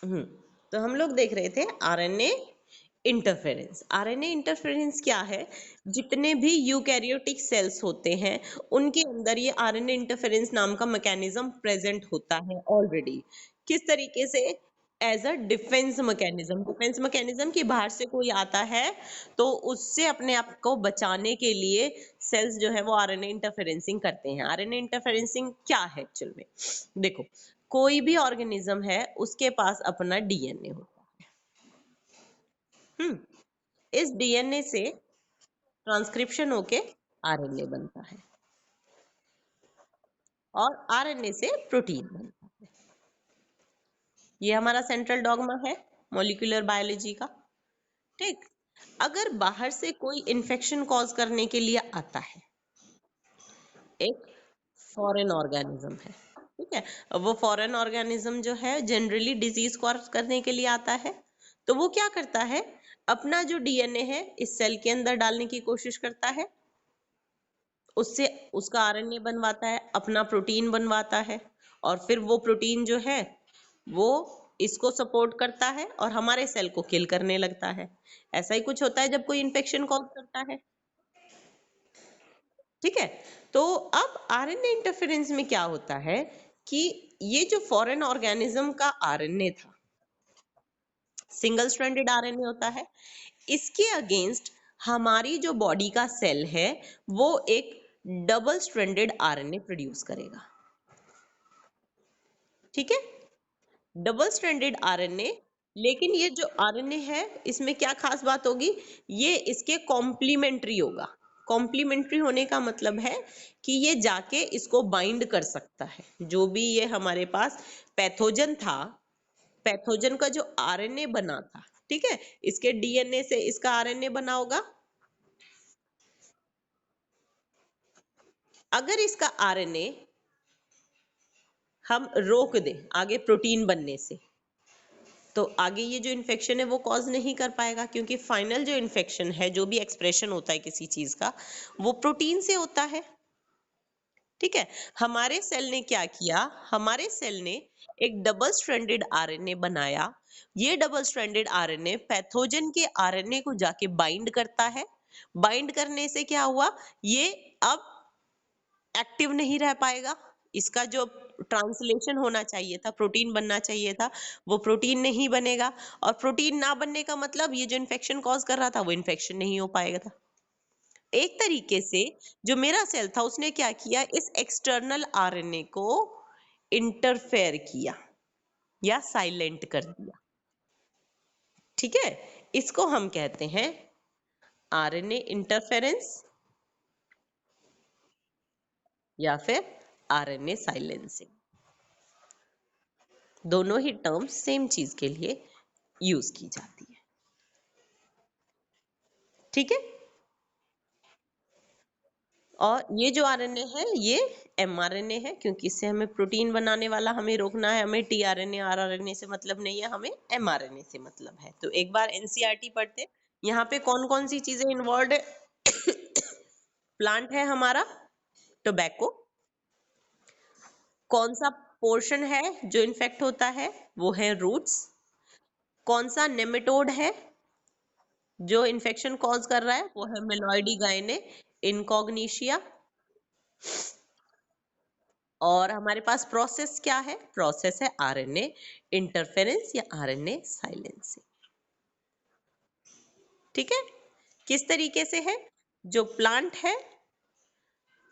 हम्म तो हम लोग देख रहे थे आरएनए इंटरफेरेंस। आरएनए इंटरफेरेंस क्या है? जितने भी यूकैरियोटिक सेल्स होते हैं उनके अंदर ये आरएनए इंटरफेरेंस नाम का मैकेनिज्म प्रेजेंट होता है ऑलरेडी। किस तरीके से? As a defence mechanism. Defence mechanism कि बाहर से कोई आता है तो उससे अपने आप को बचाने के लिए सेल्स जो है वो आरएनए इंटरफेरेंसिंग करते हैं। आरएनए इंटरफेरेंसिंग क्या है एक्चुअल में? देखो, कोई भी ऑर्गेनिज्म है उसके पास अपना डीएनए होता है। इस डीएनए से ट्रांसक्रिप्शन होके आरएनए बनता है और आरएनए से प्रोटीन बनता है। ये हमारा सेंट्रल डॉगमा है मॉलिक्यूलर बायोलॉजी का। ठीक। अगर बाहर से कोई इन्फेक्शन कॉज करने के लिए आता है, एक फॉरेन ऑर्गेनिज्म है, ठीक है, अब वो फॉरेन ऑर्गेनिज्म जो है जनरली डिजीज कॉज करने के लिए आता है, तो वो क्या करता है? अपना जो डीएनए है इस सेल के अंदर डालने की कोशिश करता है, उससे उसका आरएनए बनवाता है, अपना प्रोटीन बनवाता है, और फिर वो प्रोटीन जो है वो इसको सपोर्ट करता है और हमारे सेल को किल करने लगता है। ऐसा ही कुछ होता है जब कोई इन्फेक्शन कॉज करता है। ठीक है। तो अब आरएनए इंटरफेरेंस में क्या होता है कि ये जो फॉरेन ऑर्गेनिज्म का आरएनए था, सिंगल स्ट्रैंडेड आरएनए होता है, इसके अगेंस्ट हमारी जो बॉडी का सेल है वो एक डबल स्ट्रैंडेड आरएनए प्रोड्यूस करेगा। ठीक है, डबल स्ट्रैंडेड आरएनए। लेकिन ये जो आरएनए है इसमें क्या खास बात होगी? ये इसके कॉम्प्लीमेंट्री होगा। कॉम्प्लीमेंट्री होने का मतलब है कि ये जाके इसको बाइंड कर सकता है। जो भी ये हमारे पास पैथोजन था, पैथोजन का जो आरएनए बना था, ठीक है, इसके डीएनए से इसका आरएनए बना होगा। अगर इसका आरएनए हम रोक दें आगे प्रोटीन बनने से, तो आगे ये जो इन्फेक्शन है वो कॉज नहीं कर पाएगा, क्योंकि फाइनल जो इन्फेक्शन है, जो भी एक्सप्रेशन होता है किसी चीज का, वो प्रोटीन से होता है। ठीक है। हमारे सेल ने क्या किया? हमारे सेल ने एक डबल स्ट्रैंडेड आरएनए बनाया। ये डबल स्ट्रैंडेड आरएनए पैथोजन के आरएनए को जाके बाइंड करता है। बाइंड करने से क्या हुआ? ये अब एक्टिव नहीं रह पाएगा। इसका जो ट्रांसलेशन होना चाहिए था, प्रोटीन बनना चाहिए था, वो प्रोटीन नहीं बनेगा। और प्रोटीन ना बनने का मतलब ये जो इन्फेक्शन कॉज कर रहा था वो इन्फेक्शन नहीं हो पाएगा था। एक तरीके से जो मेरा सेल था उसने क्या किया? इस एक्सटर्नल आरएनए को इंटरफेयर किया या साइलेंट कर दिया। ठीक है, इसको हम कहते हैं आरएनए इंटरफेरेंस या फिर आरएनए साइलेंसिंग। दोनों ही टर्म्स सेम चीज के लिए यूज की जाती है। ठीक है। और ये जो आरएनए है ये एमआरएनए है, क्योंकि इससे हमें प्रोटीन बनाने वाला हमें रोकना है। हमें टीआरएनए आरआरएनए से मतलब नहीं है, हमें एमआरएनए से मतलब है। तो एक बार एनसीईआरटी पढ़ते, यहाँ पे कौन कौन सी चीजें इन्वॉल्व है। प्लांट है हमारा टोबैको। कौन सा पोर्शन है जो इन्फेक्ट होता है? वो है रूट्स। कौन सा नेमेटोड है जो इन्फेक्शन कॉज कर रहा है? वो है मेलॉइडी गायने इनकॉग्निशिया। और हमारे पास प्रोसेस क्या है? प्रोसेस है आरएनए इंटरफेरेंस या आरएनए साइलेंसिंग। ठीक है। किस तरीके से है? जो प्लांट है,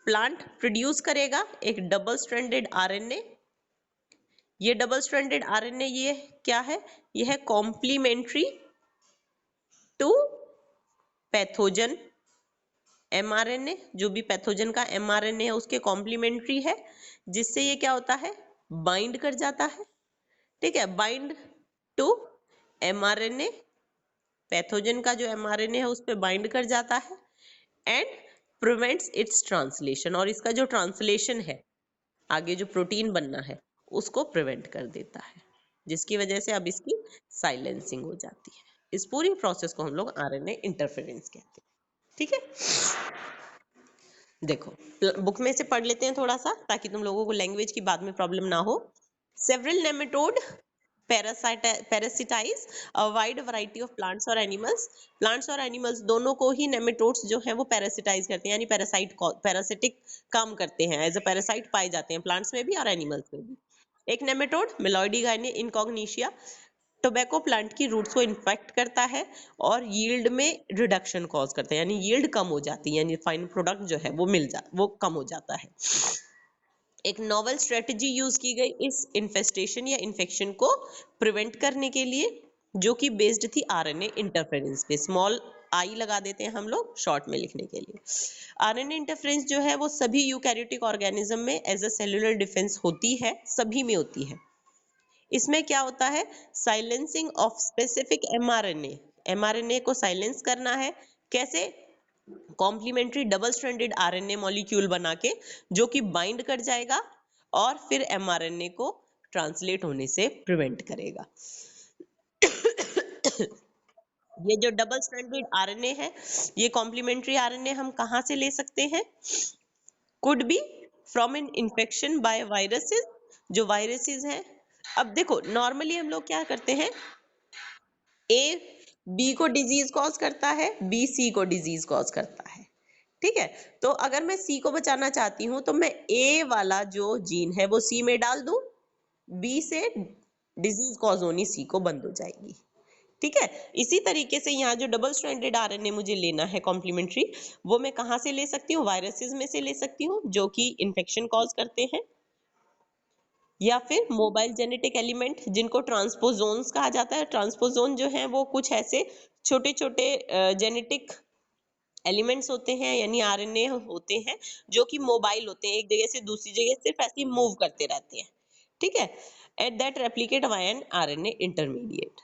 प्लांट प्रोड्यूस करेगा एक डबल स्ट्रैंडेड आरएनए। ये डबल स्ट्रैंडेड आरएनए ये क्या है? ये है कॉम्प्लीमेंट्री टू पैथोजन एमआरएनए। जो भी पैथोजन का एमआरएनए है उसके कॉम्प्लीमेंट्री है, जिससे ये क्या होता है? बाइंड कर जाता है। ठीक है, बाइंड टू एमआरएनए। पैथोजन का जो एमआरएनए है उस पे बाइंड कर जाता है एंड प्रिवेंट्स इट्स ट्रांसलेशन। और इसका जो ट्रांसलेशन है, आगे जो प्रोटीन बनना है, उसको प्रिवेंट कर देता है, जिसकी वजह से अब इसकी साइलेंसिंग हो जाती है। इस पूरी प्रोसेस को हम लोग आरएनए इंटरफेरेंस कहते हैं। ठीक है। देखो, बुक में से पढ़ लेते हैं थोड़ा सा, ताकि तुम लोगों को लैंग्वेज की बाद में प्रॉब्लम ना हो। Several nematode parasitise a wide variety of plants और एनिमल्स। प्लांट्स और एनिमल्स दोनों को ही नेमेटोड्स जो है वो पैरासिटाइज करते हैं, यानी पैरासिटिक काम करते हैं, एज अ पैरासाइट पाए जाते हैं प्लांट्स में भी और एनिमल्स में भी। एक नेमेटोड मिलॉइडी गाइने इनकॉग्निशिया टोबैको प्लांट की रूट्स को इन्फेक्ट करता है और यील्ड में रिडक्शन कॉज करता है, यानी यील्ड कम हो जाती है, यानी फाइनल प्रोडक्ट जो है वो कम हो जाता है। एक नोवेल स्ट्रेटजी यूज की गई इस इन्फेस्टेशन या इन्फेक्शन को प्रिवेंट करने के लिए, जो कि बेस्ड थी आरएनए इंटरफेरेंस पे। स्मॉल आई लगा देते हैं हम लोग शॉर्ट में लिखने के लिए। आरएनए इंटरफेरेंस जो है वो सभी यूकैरियोटिक ऑर्गेनिज्म में एज अ सेलुलर डिफेंस होती है, सभी में होती है। इसमें क्या होता है, silencing of specific mRNA, mRNA को साइलेंस करना है। कैसे? Complementary double stranded RNA molecule बना के, जो कि बाइंड कर जाएगा और फिर एमआरएनए को ट्रांसलेट होने से प्रिवेंट करेगा। ये जो डबल स्ट्रैंडेड आरएनए है, ये कॉम्प्लीमेंट्री आरएनए हम कहाँ से ले सकते हैं? Could be from an infection by viruses, जो वायरसेस हैं। अब देखो नॉर्मली हम लोग क्या करते हैं, ए बी को डिजीज कॉज करता है, बी सी को डिजीज कॉज करता है, ठीक है। तो अगर मैं सी को बचाना चाहती हूँ तो मैं ए वाला जो जीन है वो सी में डाल दूं, बी से डिजीज कॉज होनी सी को बंद हो जाएगी, ठीक है। इसी तरीके से यहाँ जो डबल स्ट्रैंडेड आरएनए मुझे लेना है कॉम्प्लीमेंट्री, वो मैं कहाँ से ले सकती हूँ? वायरसेस में से ले सकती हूँ, जो कि इन्फेक्शन कॉज करते हैं, या फिर मोबाइल जेनेटिक एलिमेंट जिनको ट्रांसपोजोन्स कहा जाता है। ट्रांसपोजोन जो है वो कुछ ऐसे छोटे छोटे जेनेटिक एलिमेंट्स होते हैं, यानी आरएनए होते हैं, जो कि मोबाइल होते हैं, एक जगह से दूसरी जगह सिर्फ ऐसे ही मूव करते रहते हैं, ठीक है। At that replicate via an RNA intermediate.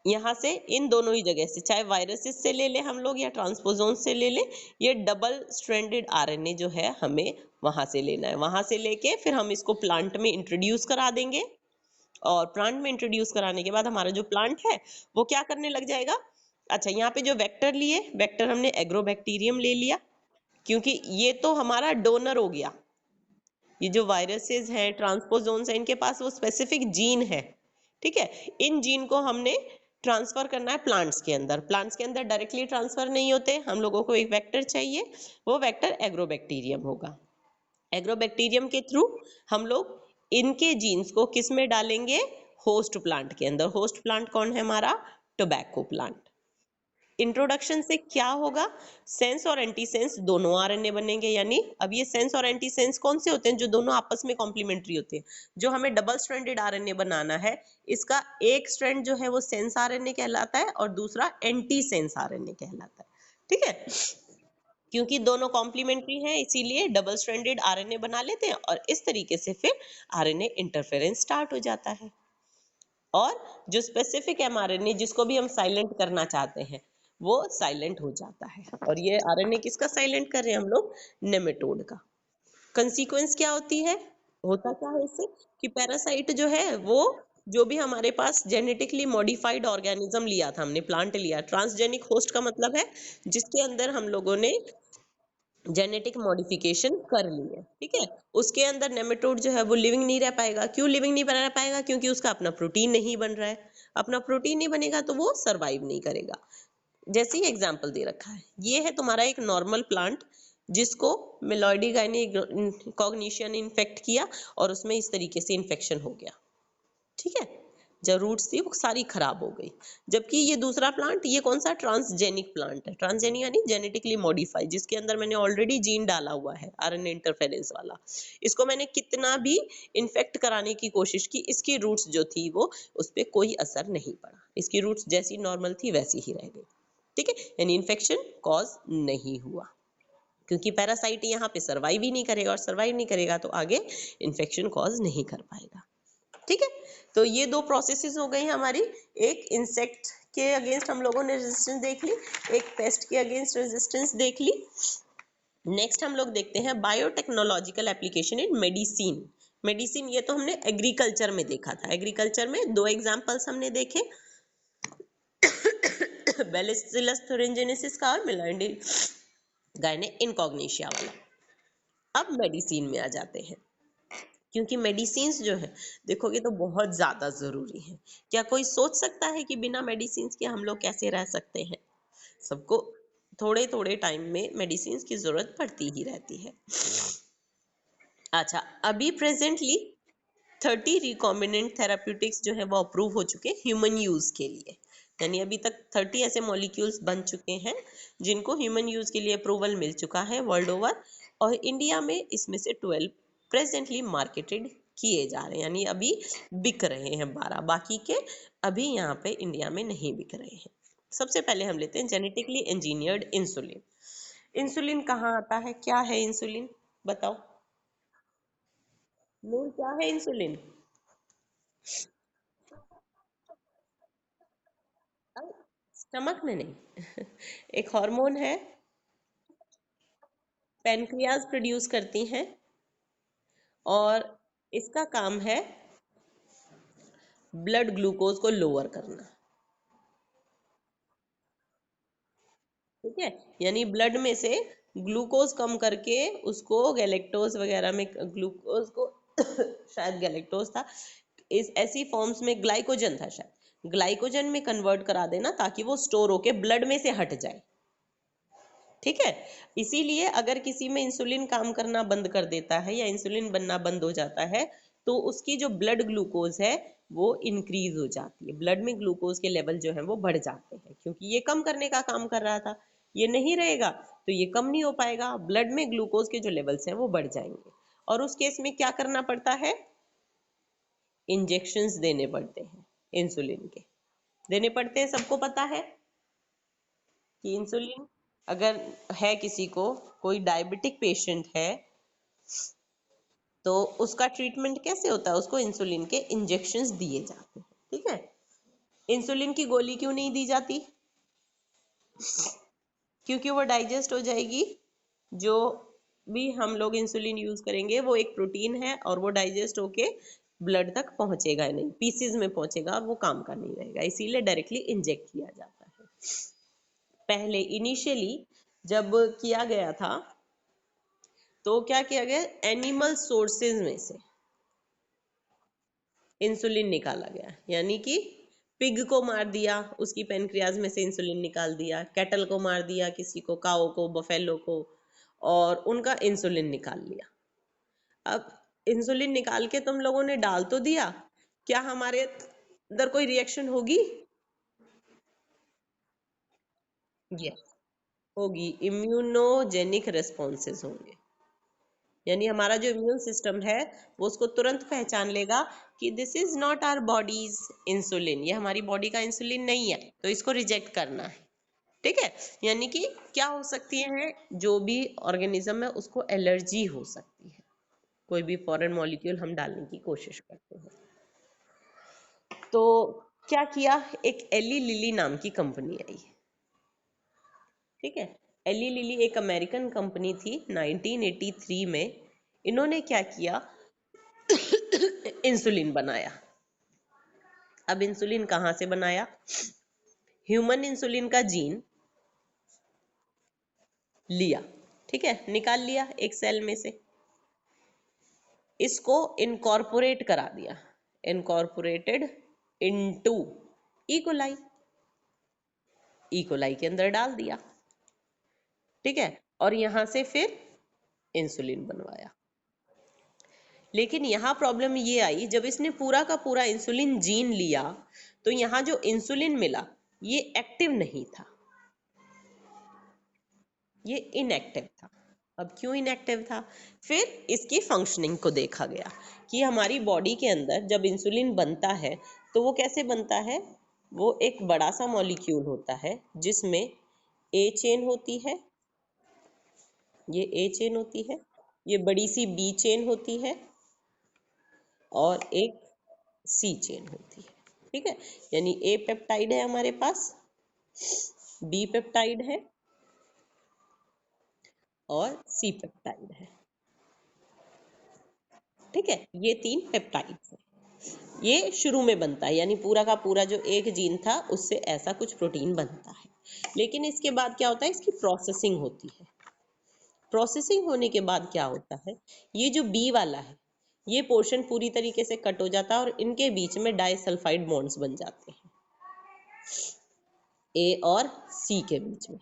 यहाँ से इन दोनों ही जगह से, चाहे वायरसेस से ले ले हम लोग या ट्रांसपोजोन से ले ले, ये डबल स्ट्रैंडेड आरएनए जो है हमें वहां से लेना है। वहां से लेके फिर हम इसको प्लांट में इंट्रोड्यूस करा देंगे, और प्लांट में इंट्रोड्यूस कराने के बाद हमारा जो प्लांट है वो क्या करने लग जाएगा। अच्छा, यहाँ पे जो वेक्टर लिए, वेक्टर हमने एग्रोबैक्टीरियम ले लिया, क्योंकि ये तो हमारा डोनर हो गया। ये जो वायरसेस हैं, ट्रांसपोजोन्स हैं, इनके पास वो स्पेसिफिक जीन है, ठीक है। इन जीन को हमने ट्रांसफर करना है प्लांट्स के अंदर। प्लांट्स के अंदर डायरेक्टली ट्रांसफर नहीं होते, हम लोगों को एक वेक्टर चाहिए, वो वेक्टर एग्रोबैक्टीरियम होगा। एग्रोबैक्टीरियम के थ्रू हम लोग इनके जीन्स को किस में डालेंगे? होस्ट प्लांट के अंदर। होस्ट प्लांट कौन है हमारा? Tobacco plant. इंट्रोडक्शन से क्या होगा? सेंस और एंटीसेंस दोनों आरएनए बनेंगे, यानी अब ये सेंस और एंटीसेंस कौन से होते हैं? जो दोनों आपस में कॉम्प्लीमेंट्री होते हैं। जो हमें डबल स्ट्रैंडेड आरएनए बनाना है, इसका एक स्ट्रैंड जो है वो सेंस आरएनए कहलाता है और दूसरा एंटीसेंस आरएनए कहलाता है, ठीक है। क्योंकि दोनों कॉम्प्लीमेंट्री हैं, इसीलिए डबल स्ट्रैंडेड आरएनए बना लेते हैं, और इस तरीके से फिर आरएनए इंटरफेरेंस स्टार्ट हो जाता है। और जो स्पेसिफिक एमआरएनए जिसको भी हम साइलेंट करना चाहते हैं, वो साइलेंट हो जाता है। और ये आरएनए किसका साइलेंट कर रहे हैं हम लोग? नेमेटोड का। कंसीक्वेंस क्या होती है? होता क्या है इससे कि पैरासाइट जो है वो, जो भी हमारे पास जेनेटिकली मॉडिफाइड ऑर्गेनिज्म लिया था हमने, प्लांट लिया, ट्रांसजेनिक होस्ट का मतलब है जिसके अंदर हम लोगों ने जेनेटिक मॉडिफिकेशन कर ली है, ठीक है। उसके अंदर नेमेटोड जो है वो लिविंग नहीं रह पाएगा। क्यों लिविंग नहीं रह पाएगा? क्योंकि उसका अपना प्रोटीन नहीं बन रहा है। अपना प्रोटीन नहीं बनेगा तो वो सरवाइव नहीं करेगा। जैसे ही एग्जाम्पल दे रखा है, ये है तुम्हारा एक नॉर्मल प्लांट जिसको मिलॉइडी गाइनी कॉग्निशिया ने इन्फेक्ट किया और उसमें इस तरीके से इन्फेक्शन हो गया, ठीक है। जो रूट्स थी वो सारी खराब हो गई। जबकि ये दूसरा प्लांट, ये कौन सा? ट्रांसजेनिक प्लांट है। ट्रांसजेनिक यानी जेनेटिकली मॉडिफाइड, जिसके अंदर मैंने ऑलरेडी जीन डाला हुआ है आरएनए इंटरफेरेंस वाला। इसको मैंने कितना भी इन्फेक्ट कराने की कोशिश की, इसकी रूट्स जो थी वो, उस पर कोई असर नहीं पड़ा। इसकी रूट्स जैसी नॉर्मल थी वैसी ही रह गई, ठीक है। यानी इन्फेक्शन कॉज नहीं हुआ, क्योंकि पैरासाइट यहाँ पे सर्वाइव ही नहीं करेगा, और सर्वाइव नहीं करेगा तो आगे इन्फेक्शन कॉज नहीं कर पाएगा, ठीक है। तो ये दो प्रोसेसेस हो गई हमारी। एक इंसेक्ट के अगेंस्ट हम लोगों ने रेजिस्टेंस देख ली, एक पेस्ट के अगेंस्ट रेजिस्टेंस देख ली। नेक्स्ट हम लोग देखते हैं biotechnological application in medicine. Medicine ये तो हमने एग्रीकल्चर में देखा था। एग्रीकल्चर में दो एग्जांपल्स हमने देखे, बैसिलस thuringiensis का और मिलाइडी गायने इनकॉग्निशिया वाला। अब मेडिसिन में आ जाते हैं। क्योंकि मेडिसिन्स जो है देखोगे तो बहुत ज़्यादा ज़रूरी है। क्या कोई सोच सकता है कि बिना मेडिसिन्स के हम लोग कैसे रह सकते हैं? सबको थोड़े-थोड़े टाइम में मेडिसिन्स की ज़रूरत पड़ती ही रहती है। अच्छा, अभी प्रेज़ेंटली 30 रिकॉम्बिनेंट थेराप्यूटिक्स जो है वो अप्रूव हो चुके हैं ह्यूमन यूज़ के लिए। यानी अभी तक 30 ऐसे मॉलिक्यूल्स बन चुके हैं जिनको ह्यूमन यूज़ के लिए अप्रूवल मिल चुका है वर्ल्ड ओवर, और इंडिया में इसमें से 12 प्रेजेंटली मार्केटेड किए जा रहे हैं, यानी अभी बिक रहे हैं 12, बाकी के अभी यहाँ पे इंडिया में नहीं बिक रहे हैं। सबसे पहले हम लेते हैं जेनेटिकली इंजीनियर्ड इंसुलिन। इंसुलिन कहाँ आता है, क्या है इंसुलिन, बताओ। नूर, क्या है इंसुलिन? स्टमक में नहीं एक हार्मोन है, पेनक्रियाज प्रोड्यूस करती हैं, और इसका काम है ब्लड ग्लूकोज को लोअर करना। ठीक है, यानी ब्लड में से ग्लूकोज कम करके उसको गैलेक्टोज वगैरह में, ग्लूकोज को शायद गैलेक्टोज था, इस ऐसी फॉर्म्स में ग्लाइकोजन था शायद, ग्लाइकोजन में कन्वर्ट करा देना ताकि वो स्टोर होके ब्लड में से हट जाए। ठीक है, इसीलिए अगर किसी में इंसुलिन काम करना बंद कर देता है या इंसुलिन बनना बंद हो जाता है तो उसकी जो ब्लड ग्लूकोज है वो इंक्रीज हो जाती है, ब्लड में ग्लूकोज के लेवल जो है वो बढ़ जाते हैं, क्योंकि ये कम करने का काम कर रहा था, ये नहीं रहेगा तो ये कम नहीं हो पाएगा, ब्लड में ग्लूकोज के जो लेवल्स हैं वो बढ़ जाएंगे। और उस केस में क्या करना पड़ता है, इंजेक्शंस देने पड़ते हैं, इंसुलिन के देने पड़ते हैं। सबको पता है कि इंसुलिन अगर है किसी को, कोई डायबिटिक पेशेंट है तो उसका ट्रीटमेंट कैसे होता है, उसको इंसुलिन के इंजेक्शंस दिए जाते हैं। ठीक है, इंसुलिन की गोली क्यों नहीं दी जाती, क्योंकि वो डाइजेस्ट हो जाएगी, जो भी हम लोग इंसुलिन यूज करेंगे वो एक प्रोटीन है और वो डाइजेस्ट होके ब्लड तक पहुंचेगा नहीं, पीसीज में पहुंचेगा और वो काम का नहीं रहेगा, इसीलिए डायरेक्टली इंजेक्ट किया जाता है। पहले इनिशियली जब किया गया था तो क्या किया गया, एनिमल सोर्सेज में से इंसुलिन निकाला गया, यानी कि पिग को मार दिया, उसकी पेनक्रियाज में से इंसुलिन निकाल दिया, कैटल को मार दिया, किसी को काओ को, बफेलो को, और उनका इंसुलिन निकाल लिया। अब इंसुलिन निकाल के तुम लोगों ने डाल तो दिया, क्या हमारे अंदर कोई रिएक्शन होगी? यस, होगी, इम्यूनोजेनिक रेस्पॉन्सेज होंगे, यानी हमारा जो इम्यून सिस्टम है वो उसको तुरंत पहचान लेगा कि this is not our body's insulin, ये हमारी बॉडी का इंसुलिन नहीं है, तो इसको रिजेक्ट करना है। ठीक है, यानी कि क्या हो सकती है, जो भी ऑर्गेनिज्म है उसको एलर्जी हो सकती है, कोई भी फॉरेन मॉलिक्यूल हम डालने की कोशिश करते हैं। तो क्या किया, एक एली लिली नाम की कंपनी आई। ठीक है, एली लिली एक अमेरिकन कंपनी थी, 1983 में इन्होंने क्या किया, इंसुलिन बनाया। अब इंसुलिन कहाँ से बनाया, ह्यूमन इंसुलिन का जीन लिया, ठीक है, निकाल लिया एक सेल में से, इसको इनकॉर्पोरेट करा दिया, इनकॉर्पोरेटेड इनटू इकोलाई, इकोलाई के अंदर डाल दिया। ठीक है, और यहां से फिर इंसुलिन बनवाया। लेकिन यहाँ प्रॉब्लम ये आई, जब इसने पूरा का पूरा इंसुलिन जीन लिया तो यहाँ जो इंसुलिन मिला ये एक्टिव नहीं था, ये इनएक्टिव था। अब क्यों इनएक्टिव था, फिर इसकी फंक्शनिंग को देखा गया कि हमारी बॉडी के अंदर जब इंसुलिन बनता है तो वो कैसे बनता है, वो एक बड़ा सा मॉलिक्यूल होता है जिसमें ए चेन होती है, ये ए चेन होती है, ये बड़ी सी बी चेन होती है, और एक सी चेन होती है। ठीक है, यानी ए पेप्टाइड है हमारे पास, बी पेप्टाइड है, और सी पेप्टाइड है। ठीक है, ये तीन पेप्टाइड है, ये शुरू में बनता है, यानी पूरा का पूरा जो एक जीन था उससे ऐसा कुछ प्रोटीन बनता है। लेकिन इसके बाद क्या होता है, इसकी प्रोसेसिंग होती है, प्रोसेसिंग होने के बाद क्या होता है, ये जो बी वाला है ये पोर्शन पूरी तरीके से कट हो जाता है और इनके बीच में डाइसल्फाइड बॉन्ड्स बन जाते हैं ए और सी के बीच में।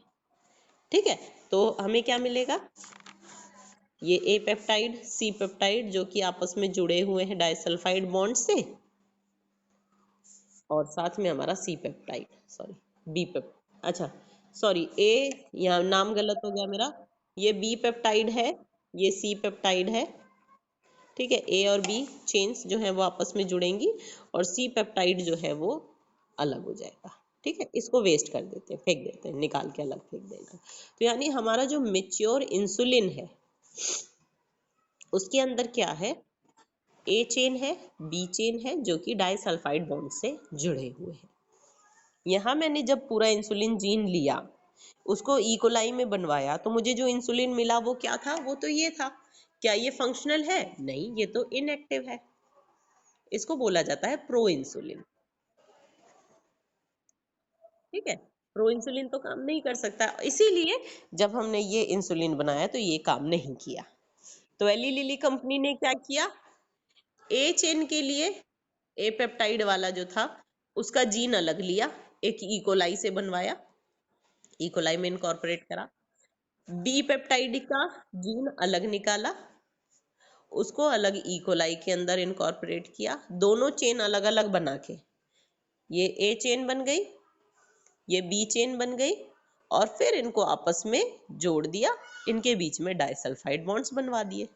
ठीक है, तो हमें क्या मिलेगा, ये ए पेप्टाइड सी पेप्टाइड जो कि आपस में जुड़े हुए हैं डाइसल्फाइड बॉन्ड से, और साथ में हमारा सी पेप्टाइड, सॉरी बी पेप, अच्छा सॉरी ए, यहाँ नाम गलत हो गया मेरा, ये बी पेप्टाइड है, ये सी पेप्टाइड है। ठीक है, ए और बी चेन्स जो है वो आपस में जुड़ेंगी और सी पेप्टाइड जो है वो अलग हो जाएगा। ठीक है, इसको वेस्ट कर देते हैं, फेंक देते हैं, निकाल के अलग फेंक देना। तो यानी हमारा जो मेच्योर इंसुलिन है उसके अंदर क्या है, ए चेन है, बी चेन है जो कि डाइसल्फाइड बॉन्ड से जुड़े हुए हैं। यहाँ मैंने जब पूरा इंसुलिन जीन लिया, उसको इकोलाई में बनवाया, तो मुझे जो इंसुलिन मिला वो क्या था, वो तो ये था। क्या ये फंक्शनल है? नहीं, ये तो इनएक्टिव है। इसको बोला जाता है प्रो इंसुलिन। ठीक है, प्रो इंसुलिन तो काम नहीं कर सकता, इसीलिए जब हमने ये इंसुलिन बनाया तो ये काम नहीं किया। तो एली लिली कंपनी ने क्या किया, ए चेन के लिए ए पेप्टाइड वाला जो था उसका जीन अलग लिया, एक इकोलाई से बनवाया, इकोलाई में इनकॉर्पोरेट करा। बी पेप्टाइड का जीन अलग निकाला, उसको अलग इकोलाई के अंदर इनकॉर्पोरेट किया, दोनों चेन अलग अलग बना के ये ए चेन बन गई, ये बी चेन बन गई, और फिर इनको आपस में जोड़ दिया, इनके बीच में डाइसल्फाइड बॉन्ड्स बनवा दिए।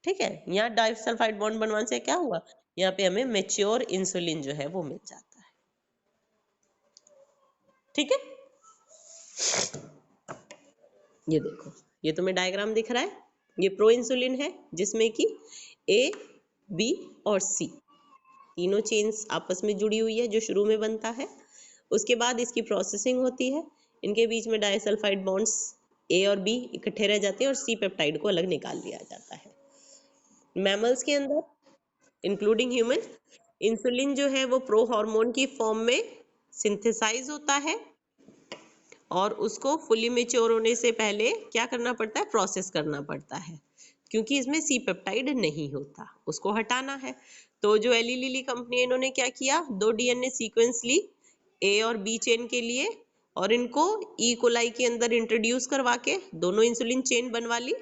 ठीक है, यहाँ डाइसल्फाइड बॉन्ड बनवाने से क्या हुआ, यहाँ पे हमें मेच्योर इंसुलिन जो है वो मिल जाता है। ठीक है, ये देखो, ये तुम्हें डायग्राम दिख रहा है, ये प्रो इंसुलिन है जिसमें कि ए बी और सी तीनों चेन्स आपस में जुड़ी हुई है जो शुरू में बनता है, उसके बाद इसकी प्रोसेसिंग होती है, इनके बीच में डाइसल्फाइड बॉन्ड्स ए और बी इकट्ठे रह जाते हैं और सी पेप्टाइड को अलग निकाल लिया जाता है। मैमल्स के अंदर इंक्लूडिंग ह्यूमन, इंसुलिन जो है वो प्रो हार्मोन की फॉर्म में सिंथेसाइज होता है और उसको फुली मेच्योर होने से पहले क्या करना पड़ता है, प्रोसेस करना पड़ता है, क्योंकि इसमें सी पेप्टाइड नहीं होता, उसको हटाना है। तो जो एली लिली कंपनी है, इन्होंने क्या किया, 2 डीएनए सीक्वेंस ली ए और बी चेन के लिए और इनको ई कोलाई के अंदर इंट्रोड्यूस करवा के दोनों इंसुलिन चेन बनवा ली,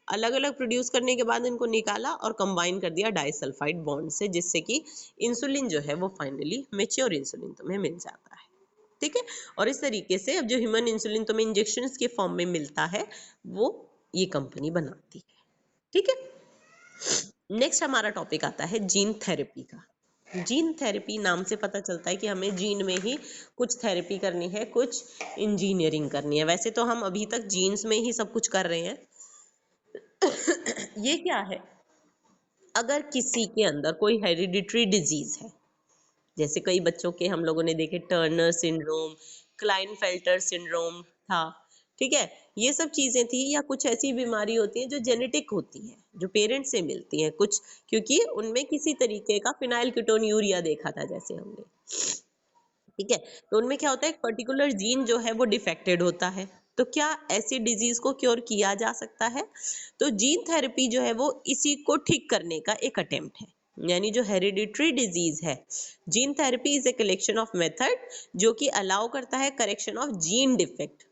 अलग अलग प्रोड्यूस करने के बाद इनको निकाला और कंबाइन कर दिया डाइसल्फाइड बॉन्ड से, जिससे कि इंसुलिन जो है वो फाइनली मेच्योर इंसुलिन तुम्हें मिल जाता है। ठीक है, और इस तरीके से अब जो ह्यूमन इंसुलिन तुम्हें इंजेक्शन के फॉर्म में मिलता है वो ये कंपनी बनाती है। ठीक है, नेक्स्ट हमारा टॉपिक आता है जीन थेरेपी का। जीन थेरेपी नाम से पता चलता है कि हमें जीन में ही कुछ थेरेपी करनी है, कुछ इंजीनियरिंग करनी है। वैसे तो हम अभी तक जीन्स में ही सब कुछ कर रहे हैं। ये क्या है, अगर किसी के अंदर कोई हेरिडिटरी डिजीज है, जैसे कई बच्चों के हम लोगों ने देखे टर्नर सिंड्रोम, क्लाइनफेल्टर सिंड्रोम था, ठीक है, ये सब चीजें थी, या कुछ ऐसी बीमारी होती है जो जेनेटिक होती है, जो पेरेंट्स से मिलती है कुछ, क्योंकि उनमें किसी तरीके का फिनाइल कीटोन्यूरिया देखा था जैसे हमने। ठीक है, तो उनमें क्या होता है, एक पर्टिकुलर जीन जो है वो डिफेक्टेड होता है। तो क्या ऐसी डिजीज को क्योर किया जा सकता है, तो जीन थेरेपी जो है वो इसी को ठीक करने का एक अटेम्प्ट है। यानी जो हेरिडिटरी डिजीज है, gene therapy is a collection of method जो कि अलाउ करता है करेक्शन ऑफ जीन डिफेक्ट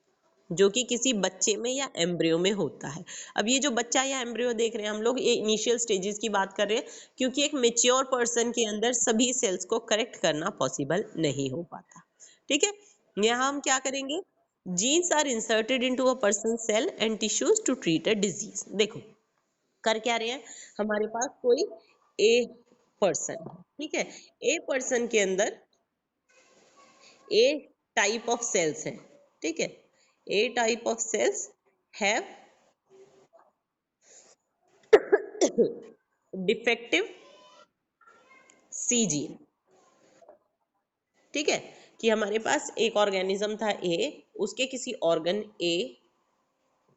जो कि किसी बच्चे में या एम्ब्रियो में होता है। अब ये जो बच्चा या एम्ब्रियो देख रहे हैं हम लोग, ये इनिशियल स्टेजेस की बात कर रहे हैं, क्योंकि एक मेच्योर पर्सन के अंदर सभी सेल्स को करेक्ट करना पॉसिबल नहीं हो पाता। ठीक है, यहाँ हम क्या करेंगे, genes are inserted into a person cell and tissues to treat a disease. देखो कर क्या रहे हैं, हमारे पास कोई ए पर्सन है, ठीक है, ए पर्सन के अंदर ए टाइप ऑफ सेल्स हैं, ठीक है, A type of cells have defective C gene. ठीक है, कि हमारे पास एक ऑर्गेनिज्म था ए, उसके किसी ऑर्गन ए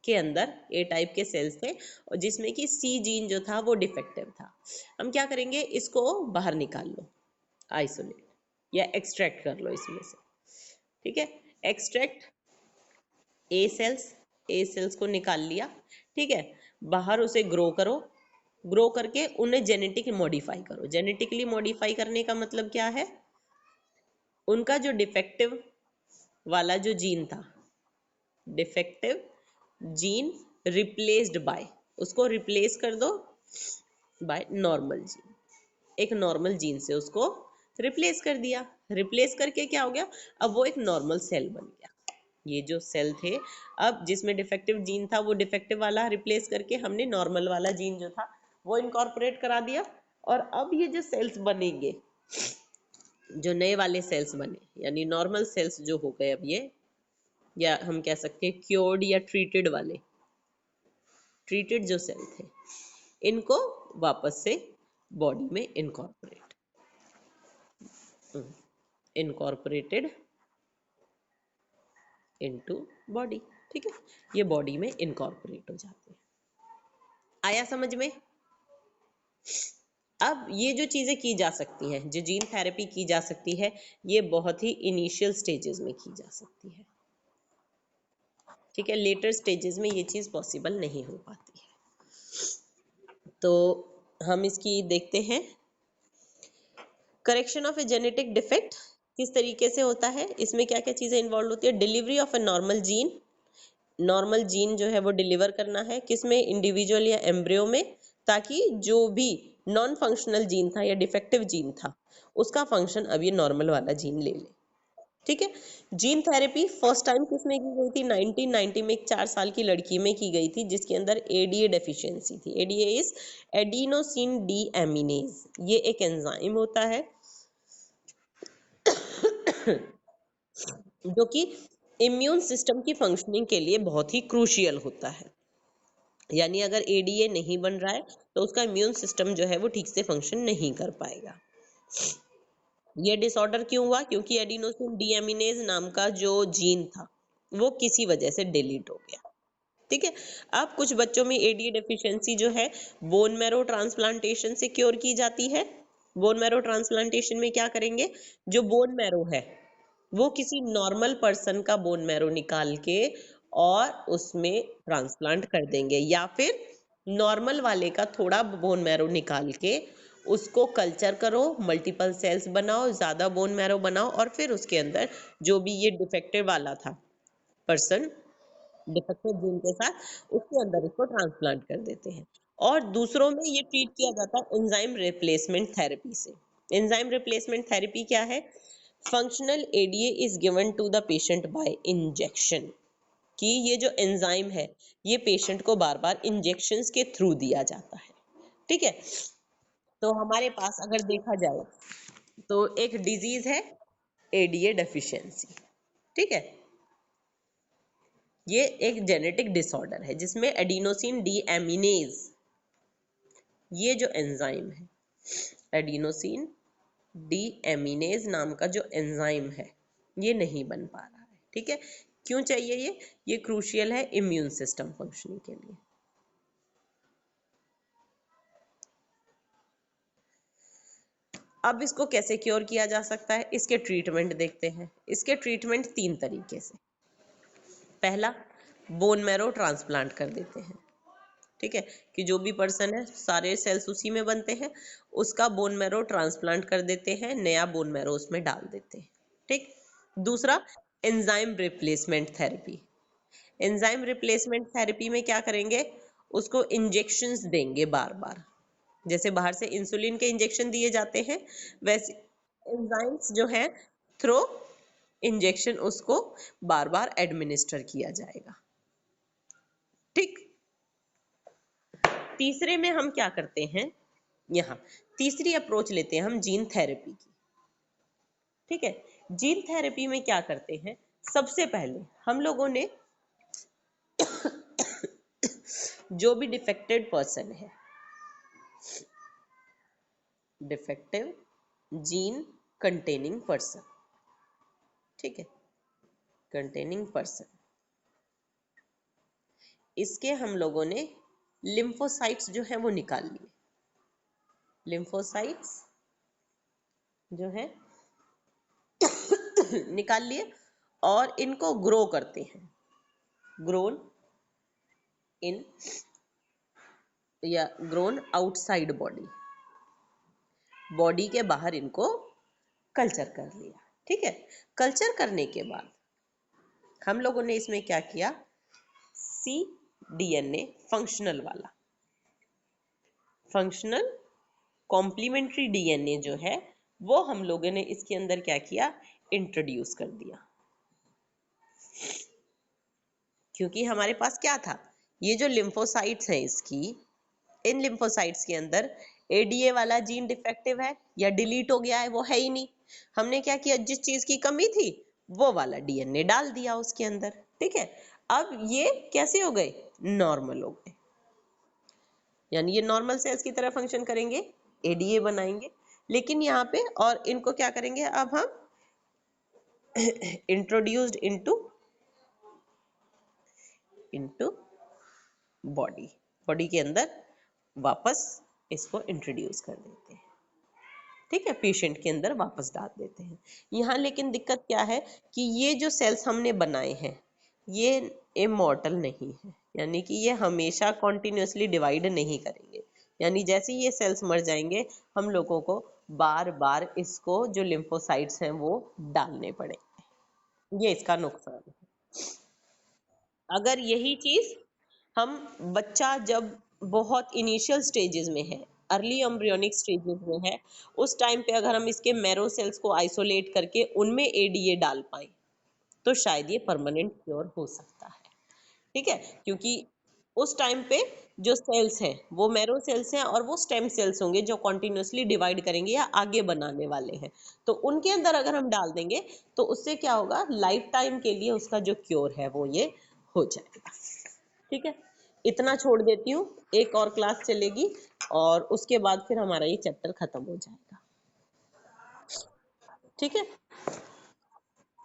के अंदर ए टाइप के सेल्स थे और जिसमें कि सी जीन जो था वो डिफेक्टिव था। हम क्या करेंगे, इसको बाहर निकाल लो, आइसोलेट या एक्सट्रैक्ट कर लो इसमें से। ठीक है, एक्सट्रैक्ट ए सेल्स को निकाल लिया, ठीक है, बाहर उसे ग्रो करो, ग्रो करके उन्हें जेनेटिक मॉडिफाई करो। जेनेटिकली मॉडिफाई करने का मतलब क्या है? उनका जो डिफेक्टिव वाला जो जीन था, डिफेक्टिव जीन रिप्लेस्ड बाय, उसको रिप्लेस कर दो बाय नॉर्मल जीन। एक नॉर्मल जीन से उसको रिप्लेस कर दिया। रिप्लेस करके क्या हो गया? अब वो एक नॉर्मल सेल बन गया। ये जो सेल थे, अब जिसमें डिफेक्टिव जीन था वो डिफेक्टिव वाला रिप्लेस करके हमने नॉर्मल वाला जीन जो था वो इनकॉर्पोरेट करा दिया। और अब ये जो सेल्स बनेंगे, जो नए वाले सेल्स बने, यानी नॉर्मल सेल्स जो हो गए अब ये, या हम कह सकते हैं क्योर्ड या ट्रीटेड वाले, ट्रीटेड जो सेल थे, इनको वापस से बॉडी में इनकॉर्पोरेटेड इनटू बॉडी। ठीक है, ये बॉडी में इनकॉर्पोरेट हो जाते हैं। आया समझ में? अब ये जो चीजें की जा सकती हैं, जो जीन थेरेपी की जा सकती है, ये बहुत ही इनिशियल स्टेजेस में की जा सकती है। ठीक है, लेटर स्टेजेस में ये चीज पॉसिबल नहीं हो पाती है। तो हम इसकी देखते हैं, correction of a genetic defect किस तरीके से होता है, इसमें क्या क्या चीजें इन्वॉल्व होती है। Delivery of a normal gene, normal gene जो है वो डिलीवर करना है, किसमें? इंडिविजुअल या एम्ब्रियो में, ताकि जो भी नॉन फंक्शनल जीन था या डिफेक्टिव जीन था उसका फंक्शन अब ये नॉर्मल वाला जीन ले ले। ठीक है, जीन थेरेपी फर्स्ट टाइम किसमें की गई थी? 1990 में एक 4 साल की लड़की में की गई थी जिसके अंदर एडीए डेफिशिएंसी थी। ADA is adenosine deaminase. ये एक एंजाइम होता है जो कि इम्यून सिस्टम की फंक्शनिंग के लिए बहुत ही क्रूशियल होता है। यानी अगर एडीए नहीं बन रहा है तो उसका इम्यून सिस्टम जो है वो ठीक से फंक्शन नहीं कर पाएगा। ये डिसऑर्डर क्यों हुआ? क्योंकि एडिनोसिन डीएमिनेज नाम का जो जीन था वो किसी वजह से डिलीट हो गया। ठीक है, अब कुछ बच्चों में एडीए डेफिशिएंसी जो है बोन मैरो ट्रांसप्लांटेशन से क्योर की जाती है। बोन मैरो ट्रांसप्लांटेशन में क्या करेंगे? जो बोन मैरो है वो किसी नॉर्मल पर्सन का बोन मैरो निकाल के और उसमें ट्रांसप्लांट कर देंगे, या फिर नॉर्मल वाले का थोड़ा बोन मैरो निकाल के उसको कल्चर करो, मल्टीपल सेल्स बनाओ, ज्यादा बोन मैरो बनाओ, और फिर उसके अंदर जो भी ये डिफेक्टिव वाला था पर्सन, डिफेक्टिव जीन के साथ उसके अंदर इसको ट्रांसप्लांट कर देते हैं। और दूसरों में ये ट्रीट किया जाता है एंजाइम रिप्लेसमेंट थेरेपी से। एंजाइम रिप्लेसमेंट थेरेपी क्या है? Functional ADA is given to the patient by injection. कि ये जो एंजाइम है ये पेशेंट को बार बार इंजेक्शंस के थ्रू दिया जाता है। ठीक है, तो हमारे पास अगर देखा जाए तो एक डिजीज है एडीए डेफिशिएंसी। ठीक है, ये एक जेनेटिक डिसऑर्डर है जिसमें एडिनोसिन डी एमिनेज, ये जो एंजाइम है एडिनोसिन डी एमिनेज नाम का जो एंजाइम है ये नहीं बन पा रहा है। ठीक है, क्यों चाहिए ये क्रूशियल है इम्यून सिस्टम फंक्शनिंग के लिए। अब इसको कैसे क्योर किया जा सकता है, इसके ट्रीटमेंट देखते हैं। इसके ट्रीटमेंट 3 तरीके से। पहला, बोन मैरो ट्रांसप्लांट कर देते हैं। ठीक है, कि जो भी पर्सन है सारे सेल्स उसी में बनते हैं, उसका बोन मैरो ट्रांसप्लांट कर देते हैं, नया बोन मैरो उसमें डाल देते हैं। ठीक। दूसरा, enzyme replacement therapy. Enzyme replacement therapy में क्या करेंगे? उसको इंजेक्शंस देंगे बार बार, जैसे बाहर से इंसुलिन के इंजेक्शन दिए जाते हैं वैसे एंजाइम्स जो है थ्रू इंजेक्शन उसको बार बार एडमिनिस्टर किया जाएगा। ठीक। तीसरे में हम क्या करते हैं, यहाँ तीसरी अप्रोच लेते हैं हम जीन थेरेपी की। ठीक है, जीन थेरेपी में क्या करते हैं? सबसे पहले हम लोगों ने जो भी डिफेक्टेड पर्सन है, डिफेक्टिव जीन कंटेनिंग पर्सन, ठीक है, कंटेनिंग पर्सन, इसके हम लोगों ने लिम्फोसाइट्स जो है वो निकाल लिए। लिम्फोसाइट्स जो है निकाल लिए और इनको ग्रो करते हैं, ग्रोन इन या ग्रोन आउटसाइड बॉडी, बॉडी के बाहर इनको कल्चर कर लिया। ठीक है, कल्चर करने के बाद हम लोगों ने इसमें क्या किया, सी डीएनए फंक्शनल वाला, फंक्शनल कॉम्प्लीमेंट्री डीएनए जो है वो हम लोगों ने इसके अंदर क्या किया, इंट्रोड्यूस कर दिया। क्योंकि हमारे पास क्या था, ये जो लिम्फोसाइट्स हैं इसकी, इन लिम्फोसाइट्स के अंदर एडीए वाला जीन डिफेक्टिव है या डिलीट हो गया है, वो है ही नहीं। हमने क्या किया, जिस चीज की कमी थी वो वाला डीएनए डाल दिया उसके अंदर। ठीक है, अब ये कैसे हो गए, नॉर्मल हो गए, यानी ये नॉर्मल सेल्स की तरह फंक्शन करेंगे, एडीए बनाएंगे। लेकिन यहाँ पे और इनको क्या करेंगे, अब हम introduced into into body, body के अंदर वापस इसको इंट्रोड्यूस कर देते हैं। ठीक है, पेशेंट के अंदर वापस डाल देते हैं। यहाँ लेकिन दिक्कत क्या है कि ये जो सेल्स हमने बनाए हैं ये इमॉर्टल नहीं है, यानी कि ये हमेशा कॉन्टिन्यूसली डिवाइड नहीं करेंगे। यानी जैसे ही ये सेल्स मर जाएंगे हम लोगों को बार बार इसको जो लिम्फोसाइट्स हैं वो डालने पड़ेंगे, ये इसका नुकसान है। अगर यही चीज हम बच्चा जब बहुत इनिशियल स्टेजेस में है, अर्ली एम्ब्रियोनिक स्टेजेस में है, उस टाइम पे अगर हम इसके मैरो सेल्स को आइसोलेट करके उनमें एडीए डाल पाए तो शायद ये परमानेंट क्योर हो सकता है। ठीक है, क्योंकि उस टाइम पे जो सेल्स हैं वो मैरो सेल्स हैं और वो स्टेम सेल्स होंगे जो कॉन्टिन्यूसली डिवाइड करेंगे या आगे बनाने वाले हैं, तो उनके अंदर अगर हम डाल देंगे तो उससे क्या होगा, लाइफ टाइम के लिए उसका जो क्योर है वो ये हो जाएगा। ठीक है, इतना छोड़ देती हूँ, एक और क्लास चलेगी और उसके बाद फिर हमारा ये चैप्टर खत्म हो जाएगा। ठीक है।